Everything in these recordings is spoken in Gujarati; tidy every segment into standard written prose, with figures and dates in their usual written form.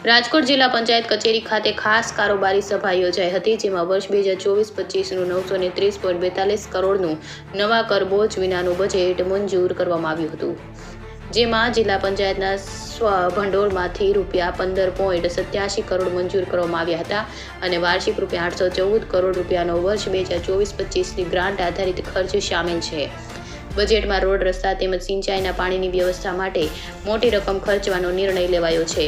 રાજકોટ જિલ્લા પંચાયત કચેરી ખાતે ખાસ કારોબારી સભા યોજાઈ હતી, જેમાં વર્ષ 2024-25નું 930.42 કરોડનું નવા કર બોજ વિનાનું બજેટ મંજૂર કરવામાં આવ્યું હતું, જેમાં જિલ્લા પંચાયતના સ્વભંડોળમાંથી ₹15.87 કરોડ મંજૂર કરવામાં આવ્યા હતા અને વાર્ષિક ₹814 કરોડ રૂપિયાનો વર્ષ 2024-25ની ગ્રાન્ટ આધારિત ખર્ચ સામેલ છે। બજેટમાં રોડ, રસ્તા તેમજ સિંચાઈના પાણીની વ્યવસ્થા માટે મોટી રકમ ખર્ચવાનો નિર્ણય લેવાયો છે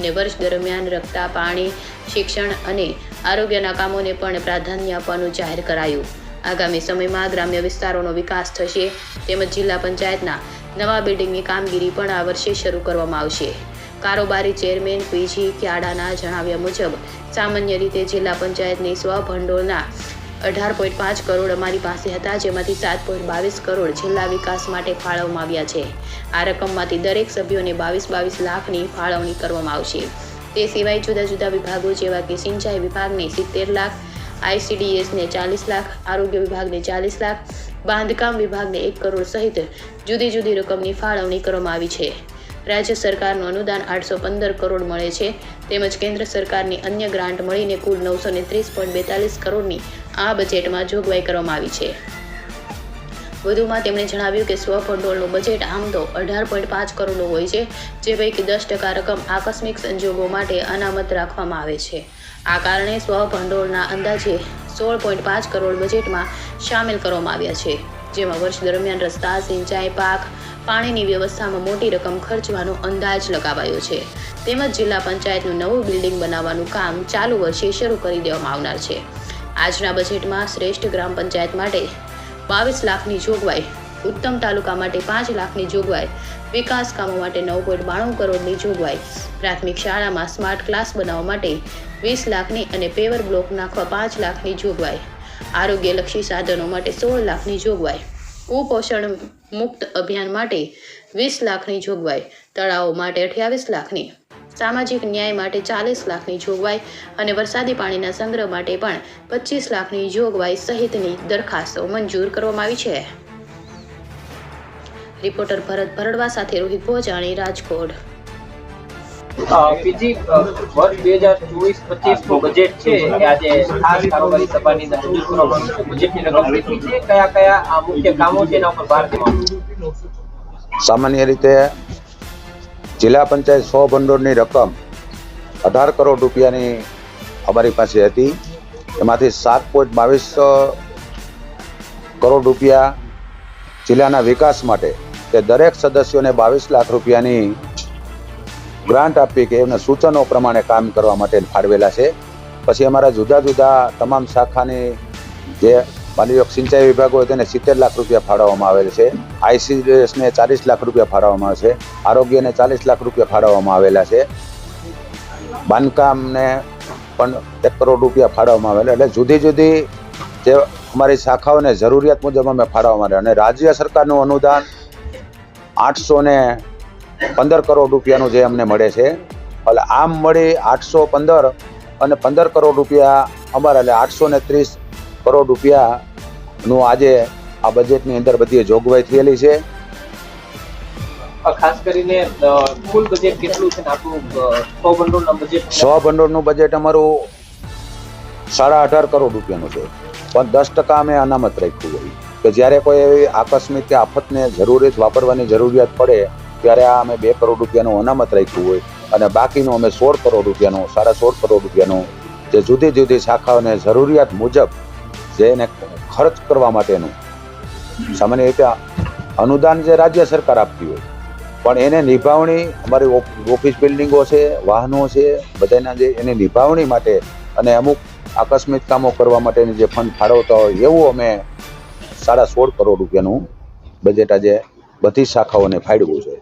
અને વર્ષ દરમિયાન રસ્તા, પાણી, શિક્ષણ અને આરોગ્યના કામોને પણ પ્રાધાન્ય આપવાનું જાહેર કરાયું। આગામી સમયમાં ગ્રામ્ય વિસ્તારોનો વિકાસ થશે તેમજ જિલ્લા પંચાયતના નવા બિલ્ડિંગની કામગીરી પણ આ વર્ષે શરૂ કરવામાં આવશે। કારોબારી ચેરમેન પીજી ક્યાડાના જણાવ્યા મુજબ સામાન્ય રીતે જિલ્લા પંચાયતની સ્વભંડોળના 18.5 કરોડ અમારી પાસે હતા, જેમાંથી 7.22 કરોડ જિલ્લા વિકાસ માટે ફાળવવામાં આવ્યા છે। આ રકમમાંથી દરેક સભ્યોને 22 લાખની ફાળવણી કરવામાં આવશે। તે સિવાય જુદા જુદા વિભાગો જેવા કે સિંચાઈ વિભાગને 70 લાખ, ICDSને 40 લાખ, આરોગ્ય વિભાગને 40 લાખ, બાંધકામ વિભાગને 1 કરોડ સહિત જુદી જુદી રકમની ફાળવણી કરવામાં આવી છે। રાજ્ય સરકારનું અનુદાન 815 કરોડ મળે છે તેમજ કેન્દ્ર સરકારની અન્ય ગ્રાન્ટ મળીને કુલ 930.42 કરોડની આ બજેટમાં જોગવાઈ કરવામાં આવી છે। વધુમાં તેમણે જણાવ્યું કે સ્વભંડોળનું બજેટ આમ તો 18.5 કરોડનું હોય છે, જે પૈકી 10% રકમ આકસ્મિક સંજોગો માટે અનામત રાખવામાં આવે છે। આ કારણે સ્વભંડોળના અંદાજે 16.5 કરોડ બજેટમાં સામેલ કરવામાં આવ્યા છે, જેમાં વર્ષ દરમિયાન રસ્તા, સિંચાઈ, પાક, પાણીની વ્યવસ્થામાં મોટી રકમ ખર્ચવાનો અંદાજ લગાવાયો છે તેમજ જિલ્લા પંચાયતનું નવું બિલ્ડિંગ બનાવવાનું કામ ચાલુ વર્ષે શરૂ કરી દેવામાં આવનાર છે। આજના બજેટમાં શ્રેષ્ઠ ગ્રામ પંચાયત માટે 22 લાખની જોગવાઈ, ઉત્તમ તાલુકા માટે 5 લાખની જોગવાઈ, વિકાસ કામો માટે 9.92 કરોડની જોગવાઈ, પ્રાથમિક શાળામાં સ્માર્ટ ક્લાસ બનાવવા માટે 20 લાખની અને પેવર બ્લોક નાખવા 5 લાખની જોગવાઈ, આરોગ્યલક્ષી સાધનો માટે 16 લાખની જોગવાઈ, કુપોષણ મુક્ત અભિયાન માટે 20 લાખની જોગવાઈ, તળાવો માટે 28 લાખની, સામાજિક ન્યાય માટે 40 લાખની જોગવાઈ અને વરસાદી પાણીના સંગ્રહ માટે પણ 25 લાખની જોગવાઈ સહિતની દરખાસ્તો મંજૂર કરવામાં આવી છે। રિપોર્ટર ભરત ભરડવા સાથે રોહિત ભોજાણી, રાજકોટ। પીજી વર્ષ 2024-25નું બજેટ છે એ આજે ખાસ કારોબારી સભાની અંદર મંજૂર કરવામાં આવ્યું છે। બજેટની રકમ કેટલી છે, કયા કયા આ મુખ્ય કામો છે, એના ઉપર ભાર દેવામાં? સામાન્ય રીતે જિલ્લા પંચાયત સ્વભંડોળની રકમ 18 કરોડ રૂપિયાની અમારી પાસે હતી, એમાંથી 7.22 કરોડ રૂપિયા જિલ્લાના વિકાસ માટે કે દરેક સદસ્યોને 22 લાખ રૂપિયાની ગ્રાન્ટ આપી કે એમને સૂચનો પ્રમાણે કામ કરવા માટે ફાળવેલા છે। પછી અમારા જુદા જુદા તમામ શાખાની જે માની સિંચાઈ વિભાગ હોય તેને 70 લાખ રૂપિયા ફાળવવામાં આવેલ છે, ICDSને 40 લાખ રૂપિયા ફાળવવામાં આવે છે, આરોગ્યને 40 લાખ રૂપિયા ફાળવવામાં આવેલા છે, બાંધકામને પણ 1 કરોડ રૂપિયા ફાળવવામાં આવેલા। એટલે જુદી જુદી જે અમારી શાખાઓને જરૂરિયાત મુજબ અમે ફાળવવામાં આવે અને રાજ્ય સરકારનું અનુદાન 815 કરોડ રૂપિયાનું જે અમને મળે છે, એટલે આમ મળી 815 અને 15 કરોડ રૂપિયા અમારા, એટલે 830 કરોડ રૂપિયાનું આજે આ બજેટની અંદર બધી જોગવાઈ થયેલી છે। ખાસ કરીને કુલ બજેટ કેટલું છે? આપણું સ્વભંડોળનું બજેટ, સ્વભંડોળનું બજેટ અમારું 18.5 કરોડ રૂપિયાનું છે, પણ 10% અમે અનામત રાખ્યું હોય કે જ્યારે કોઈ એવી આકસ્મિક કે આફતને જરૂરિયાત વાપરવાની જરૂરિયાત પડે ત્યારે આ અમે 2 કરોડ રૂપિયાનું અનામત રાખ્યું હોય અને બાકીનું અમે 16 કરોડ રૂપિયાનું, 16.5 કરોડ રૂપિયાનું જે જુદી જુદી શાખાઓને જરૂરિયાત મુજબ જેને ખર્ચ કરવા માટેનું, સામાન્ય રીતે અનુદાન જે રાજ્ય સરકાર આપતી હોય પણ એને નિભાવણી અમારી ઓફિસ બિલ્ડિંગો છે, વાહનો છે, બધાના જે એની નિભાવણી માટે અને અમુક આકસ્મિક કામો કરવા માટેની જે ફંડ ફાળવતા હોય એવું અમે 16.5 કરોડ રૂપિયાનું બજેટ આજે બધી શાખાઓને ફાળવ્યું છે।